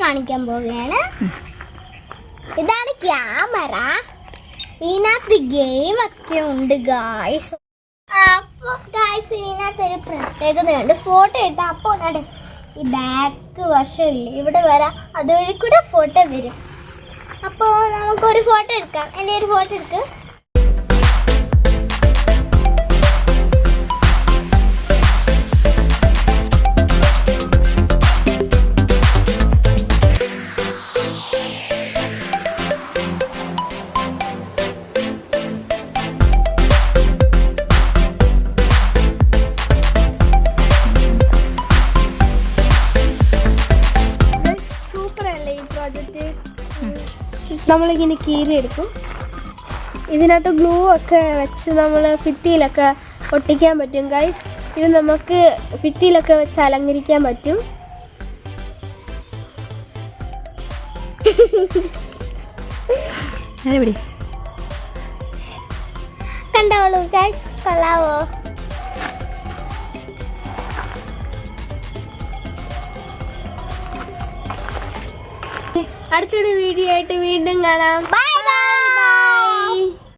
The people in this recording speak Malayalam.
കാണിക്കാൻ പോവുകയാണ്. ഇതാണ് ക്യാമറ. ഇതിനകത്ത് ഗെയിം ഒക്കെ ഉണ്ട് ഗായ്സ്. അപ്പൊ ഗായ്സ് ഇതിനകത്തൊരു പ്രത്യേകതയുണ്ട്. ഫോട്ടോ എടുത്താൽ അപ്പോൾ ഈ ബാക്ക് വശമില്ലേ ഇവിടെ വരാം, അതുവഴി കൂടെ ഫോട്ടോ വരും. അപ്പോൾ നമുക്കൊരു ഫോട്ടോ എടുക്കാം. എൻ്റെ ഒരു ഫോട്ടോ എടുക്ക്. നമ്മളിങ്ങനെ കീറിയെടുക്കും. ഇതിനകത്ത് ഗ്ലൂ ഒക്കെ വെച്ച് നമ്മൾ ഭിത്തിയിലൊക്കെ ഒട്ടിക്കാൻ പറ്റും ഗൈസ്. ഇത് നമുക്ക് ഭിത്തിയിലൊക്കെ വെച്ച് അലങ്കരിക്കാൻ പറ്റും. കണ്ടോളൂ ഗൈസ്, കൊള്ളാവോ? അടുത്തൊരു വീഡിയോ ആയിട്ട് വീണ്ടും കാണാം.